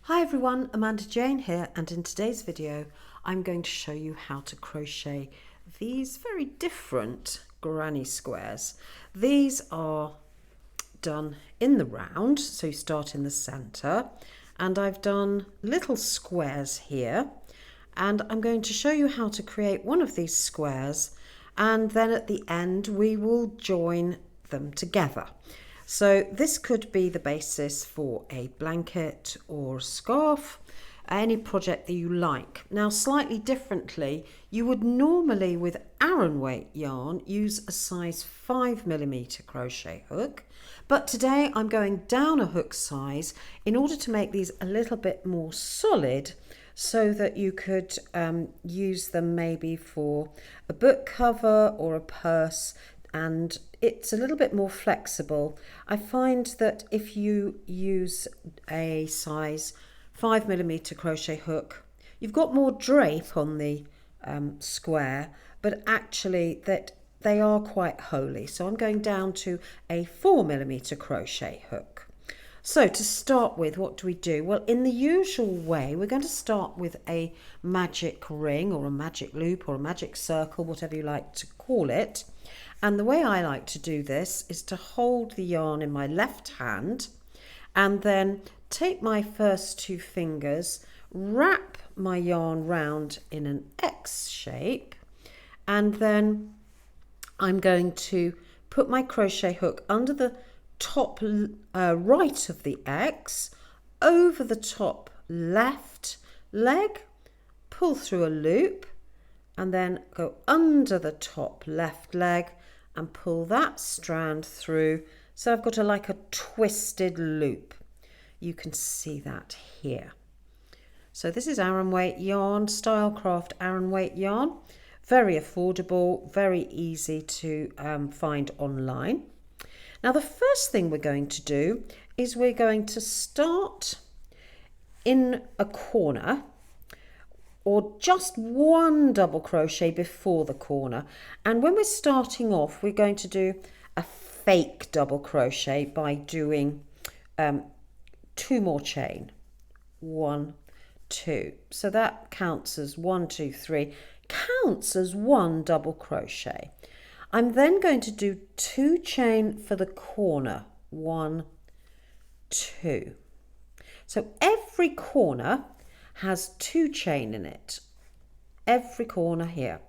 Hi everyone, Amanda Jane here, and in today's video I'm going to show you how to crochet these very different granny squares. These are done in the round, so you start in the center, and I've done little squares here, and I'm going to show you how to create one of these squares, and then at the end we will join them together. So this could be the basis for a blanket or a scarf, any project that you like. Now, slightly differently, you would normally with Aran weight yarn use a size 5mm crochet hook, but today I'm going down a hook size in order to make these a little bit more solid, so that you could use them maybe for a book cover or a purse, and it's a little bit more flexible. I find that if you use a size 5mm crochet hook, you've got more drape on the square, but actually that they are quite holy. So I'm going down to a 4mm crochet hook. So to start with, what do we do? Well, in the usual way, we're going to start with a magic ring or a magic loop or a magic circle, whatever you like to call it. And the way I like to do this is to hold the yarn in my left hand and then take my first two fingers, wrap my yarn round in an X shape, and then I'm going to put my crochet hook under the top right of the X, over the top left leg, pull through a loop, and then go under the top left leg and pull that strand through. So I've got like a twisted loop. You can see that here. So this is Aran weight yarn, Stylecraft Aran weight yarn. Very affordable, very easy to find online. Now the first thing we're going to do is we're going to start in a corner, or just one double crochet before the corner. And when we're starting off, we're going to do a fake double crochet by doing 2 more chain. 1, 2. So that counts as 1, 2, 3, counts as one double crochet. I'm then going to do 2 chain for the corner. 1, 2. So every corner has 2 chain in it, every corner here.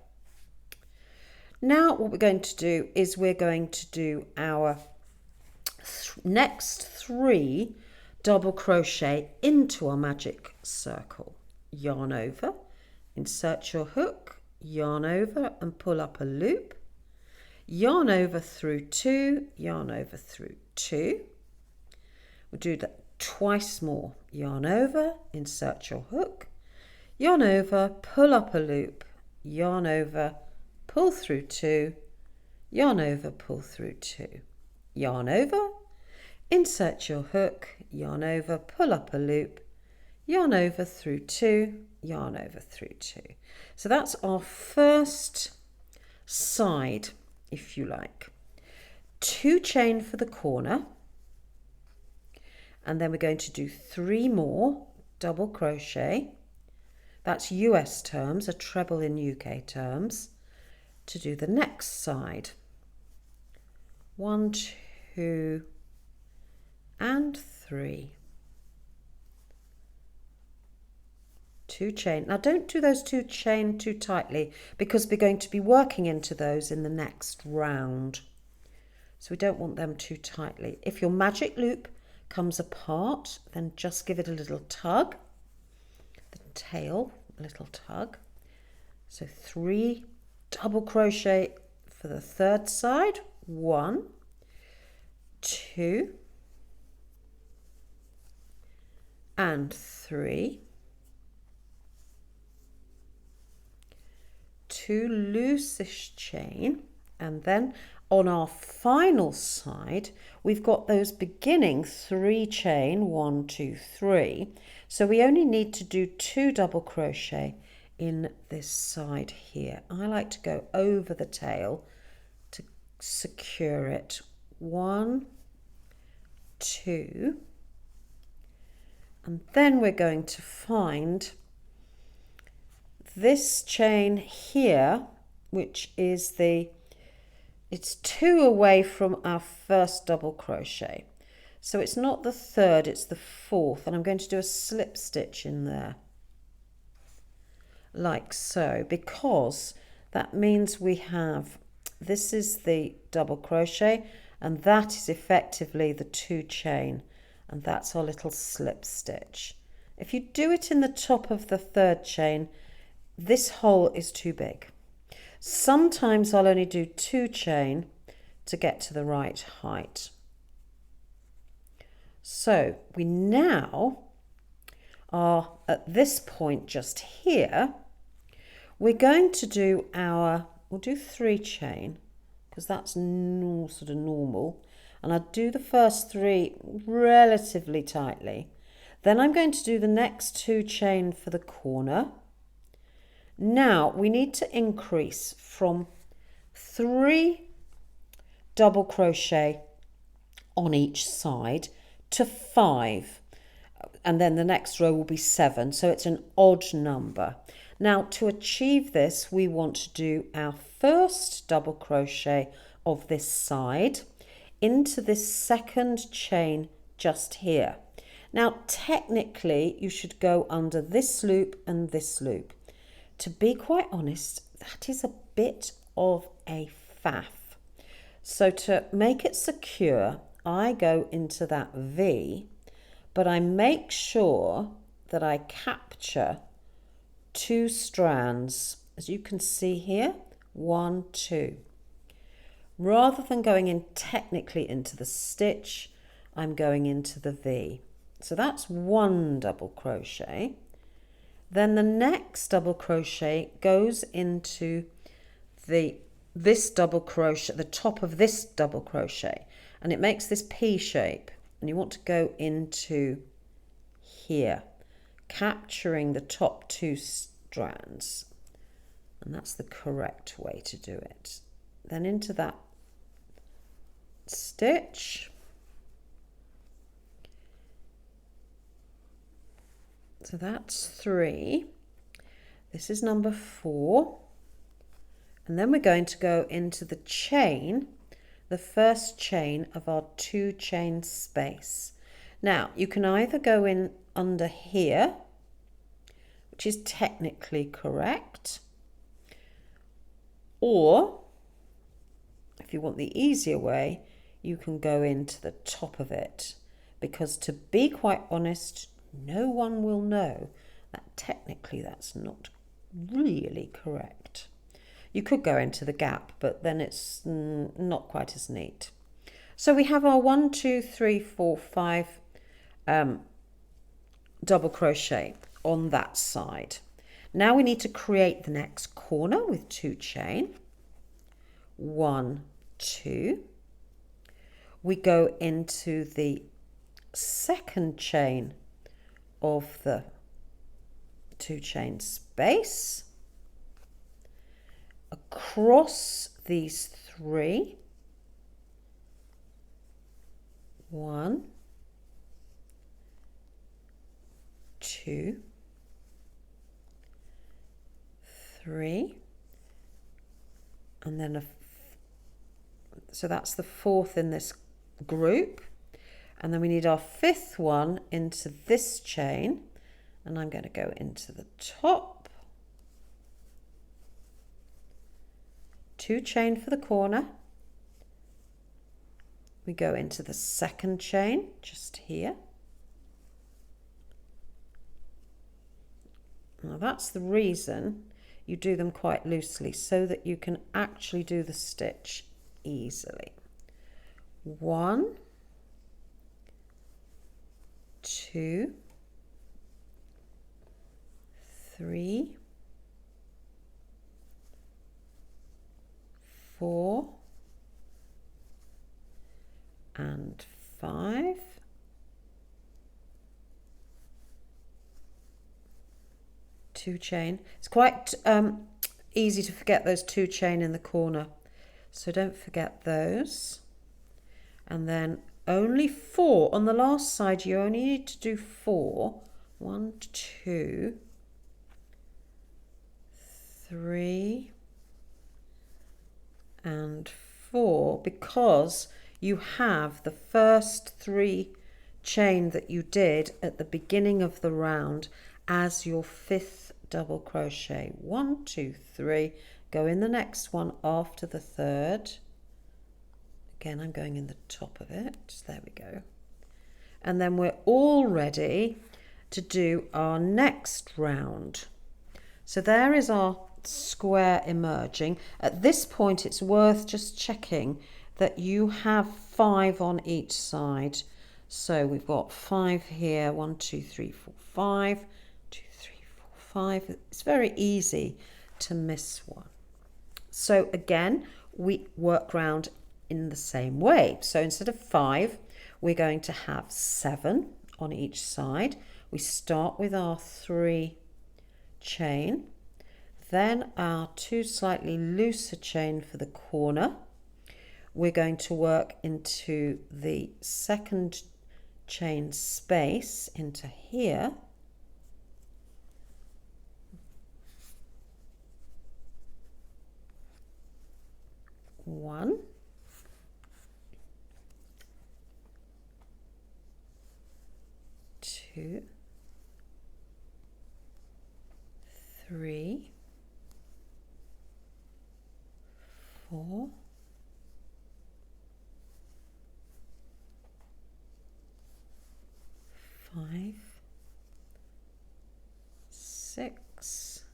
Now what we're going to do is we're going to do our next 3 double crochet into our magic circle. Yarn over, insert your hook, yarn over and pull up a loop, yarn over through 2, yarn over through 2. We'll do that twice more. Yarn over, insert your hook, yarn over, pull up a loop, yarn over, pull through 2, yarn over, pull through 2, yarn over, insert your hook, yarn over, pull up a loop, yarn over through 2, yarn over through 2. So that's our first side, if you like. 2 chain for the corner, and then we're going to do 3 more double crochet. That's US terms, a treble in UK terms, to do the next side. 1, 2 and 3. 2 chain. Now don't do those 2 chain too tightly, because we're going to be working into those in the next round. So we don't want them too tightly. If your magic loop comes apart, then just give it a little tug, the tail, a little tug. So 3 double crochet for the third side. 1, 2 and 3. 2 loosish chain, and then on our final side we've got those beginning 3 chain, 1, 2, 3. So we only need to do 2 double crochet in this side here. I like to go over the tail to secure it. 1, 2 And then we're going to find this chain here, which is it's 2 away from our first double crochet. So it's not the 3rd, it's the 4th, and I'm going to do a slip stitch in there, like so, because that means we have, this is the double crochet, and that is effectively the 2 chain, and that's our little slip stitch. If you do it in the top of the 3rd chain, this hole is too big. Sometimes I'll only do 2 chain to get to the right height. So we now are at this point just here. We're going to do we'll do 3 chain, because that's sort of normal. And I'll do the first 3 relatively tightly. Then I'm going to do the next 2 chain for the corner. Now we need to increase from 3 double crochet on each side to 5, and then the next row will be 7, so it's an odd number. Now to achieve this, we want to do our first double crochet of this side into this 2nd chain just here. Now technically you should go under this loop and this loop. To be quite honest, that is a bit of a faff. So to make it secure, I go into that V, but I make sure that I capture 2 strands, as you can see here, 1, 2. Rather than going in technically into the stitch, I'm going into the V. So that's 1 double crochet. Then the next double crochet goes into this double crochet, the top of this double crochet, and it makes this P shape, and you want to go into here, capturing the top 2 strands, and that's the correct way to do it. Then into that stitch, so that's 3, this is number 4, and then we're going to go into the chain, the first chain of our 2 chain space. Now you can either go in under here, which is technically correct, or if you want the easier way, you can go into the top of it, because to be quite honest, no one will know that technically that's not really correct. You could go into the gap, but then it's not quite as neat. So we have our 1, 2, 3, 4, 5 double crochet on that side. Now we need to create the next corner with 2 chain. 1, 2. We go into the 2nd chain of the 2 chain space, across these 3, 1, 2, 3, and then so that's the 4th in this group, and then we need our 5th one into this chain, and I'm going to go into the top, 2 chain for the corner, we go into the 2nd chain just here. Now that's the reason you do them quite loosely, so that you can actually do the stitch easily. 1, 2, 3, 4, and 5. Two chain. It's quite easy to forget those 2 chain in the corner, so don't forget those. And then only 4 on the last side. You only need to do 4. 1, 2, 3 and 4, because you have the first 3 chain that you did at the beginning of the round as your 5th double crochet. 1, 2, 3. Go in the next one after the 3rd. Again, I'm going in the top of it. There we go. And then we're all ready to do our next round. So there is our square emerging. At this point, it's worth just checking that you have 5 on each side. So we've got 5 here. 1, 2, 3, 4, 5. 2, 3, 4, 5. It's very easy to miss one. So again, we work round in the same way. So instead of 5, we're going to have 7 on each side. We start with our 3 chain, then our 2 slightly looser chain for the corner. We're going to work into the 2nd chain space into here. One. 2, 3, 4, 5, 6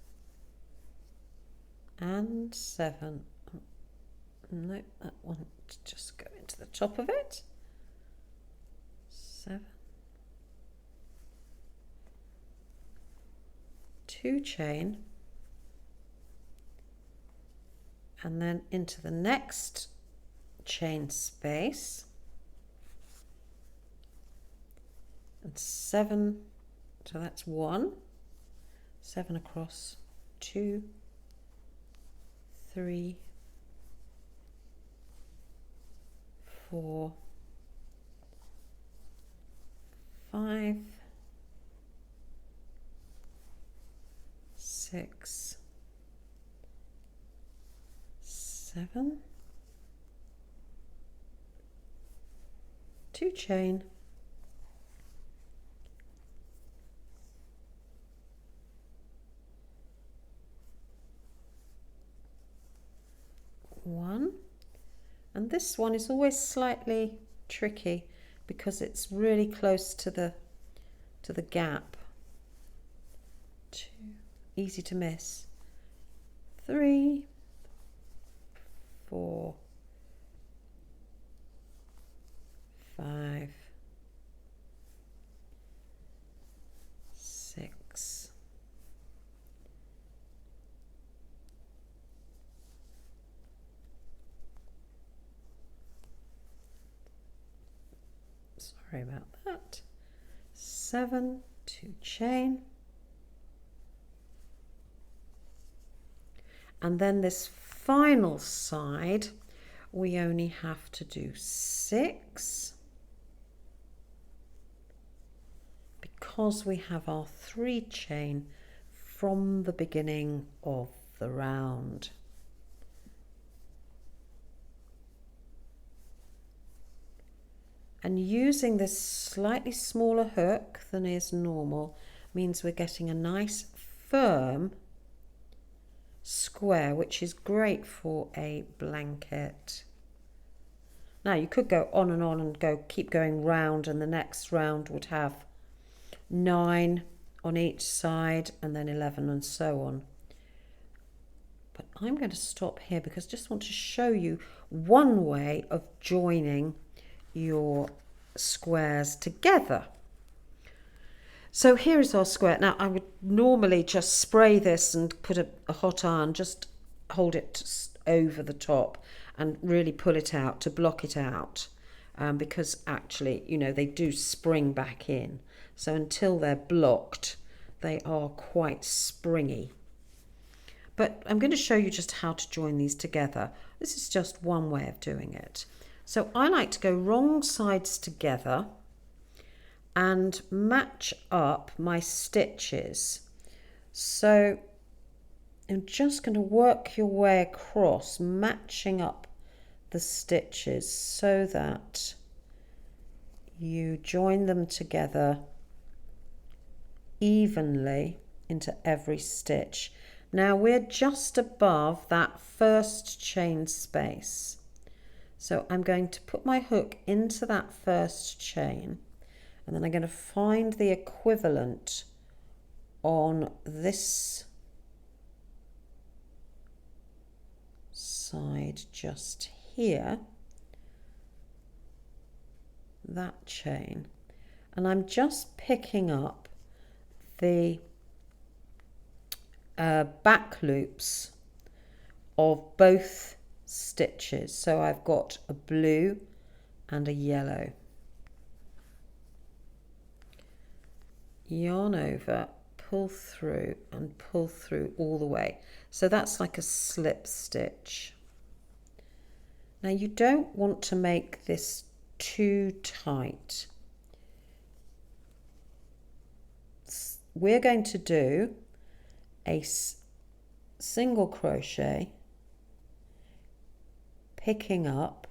and 7. No, that one just go into the top of it. 7, 2 chain, and then into the next chain space, and 7, so that's 1, 7 across, 2, 3, 4, 5, 6, 7, 2 chain, one, and this one is always slightly tricky because it's really close to the gap. 2, easy to miss. 3, 4, 5, 6, 7, 2 chain, and then this final side we only have to do 6 because we have our 3 chain from the beginning of the round. And using this slightly smaller hook than is normal means we're getting a nice firm square, which is great for a blanket. Now you could go on and keep going round, and the next round would have 9 on each side and then 11 and so on. But I'm going to stop here because I just want to show you one way of joining your squares together. So here is our square. Now I would normally just spray this and put a hot iron, just hold it over the top and really pull it out to block it out, because actually, you know, they do spring back in. So until they're blocked, they are quite springy. But I'm going to show you just how to join these together. This is just one way of doing it. So I like to go wrong sides together and match up my stitches. So I'm just going to work your way across, matching up the stitches so that you join them together evenly into every stitch. Now we're just above that first chain space. So I'm going to put my hook into that first chain, and then I'm going to find the equivalent on this side just here, that chain, and I'm just picking up the back loops of both stitches. So I've got a blue and a yellow. Yarn over, pull through and pull through all the way. So that's like a slip stitch. Now you don't want to make this too tight. We're going to do a single crochet, picking up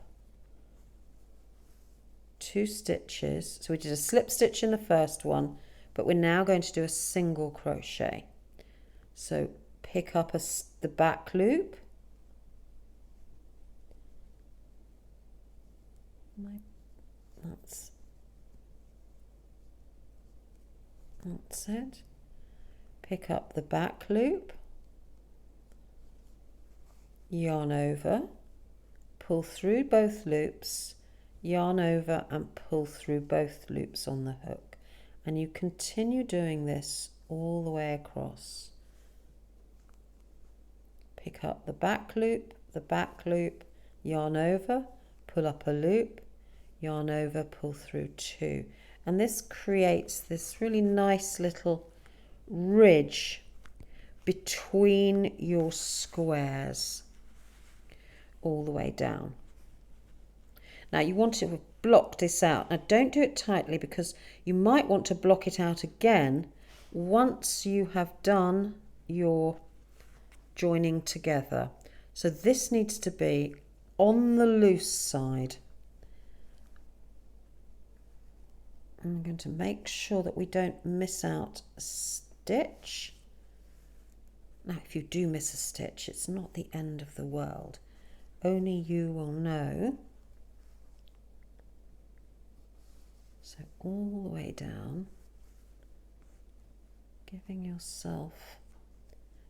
2 stitches. So we did a slip stitch in the first one, but we're now going to do a single crochet. So pick up the back loop, that's it. Pick up the back loop, yarn over, pull through both loops, yarn over and pull through both loops on the hook, and you continue doing this all the way across. Pick up the back loop, yarn over, pull up a loop, yarn over, pull through 2, and this creates this really nice little ridge between your squares all the way down. Now you want to block this out. Now don't do it tightly, because you might want to block it out again once you have done your joining together. So this needs to be on the loose side. I'm going to make sure that we don't miss out a stitch. Now if you do miss a stitch, it's not the end of the world. Only you will know. So all the way down, giving yourself,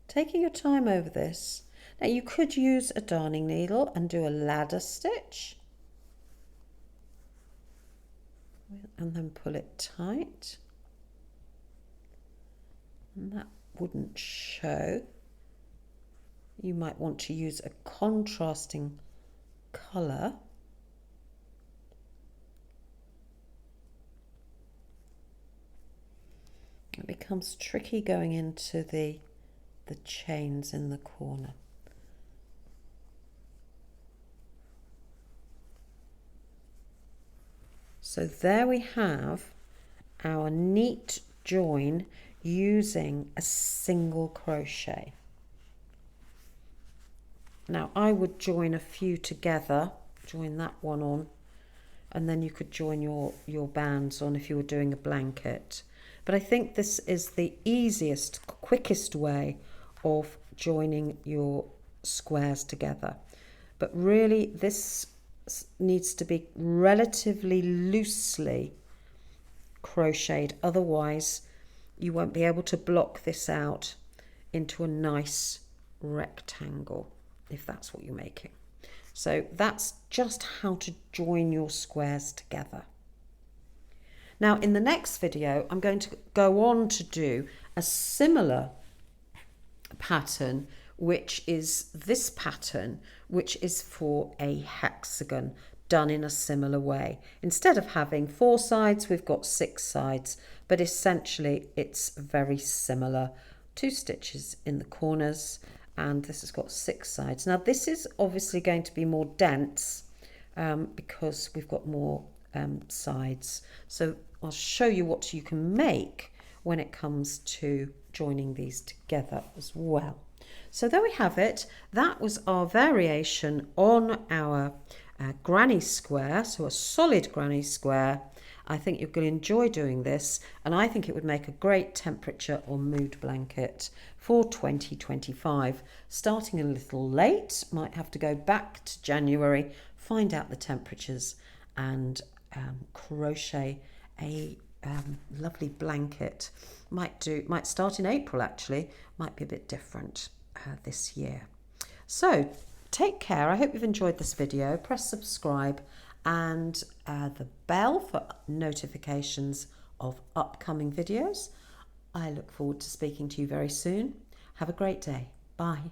taking your time over this. Now you could use a darning needle and do a ladder stitch, and then pull it tight, and that wouldn't show. You might want to use a contrasting colour. It becomes tricky going into the chains in the corner. So there we have our neat join using a single crochet. Now I would join a few together, join that one on, and then you could join your bands on if you were doing a blanket. But I think this is the easiest, quickest way of joining your squares together. But really this needs to be relatively loosely crocheted, otherwise you won't be able to block this out into a nice rectangle if that's what you're making. So that's just how to join your squares together. Now in the next video I'm going to go on to do a similar pattern, which is this pattern, which is for a hexagon done in a similar way. Instead of having 4 sides, we've got 6 sides, but essentially it's very similar. 2 stitches in the corners, and this has got 6 sides. Now this is obviously going to be more dense because we've got more sides. So I'll show you what you can make when it comes to joining these together as well. So there we have it. That was our variation on our granny square, so a solid granny square. I think you're going to enjoy doing this, and I think it would make a great temperature or mood blanket for 2025. Starting a little late, might have to go back to January, find out the temperatures, and crochet a lovely blanket. Might start in April actually, might be a bit different this year. So take care. I hope you've enjoyed this video. Press subscribe and the bell for notifications of upcoming videos. I look forward to speaking to you very soon. Have a great day. Bye.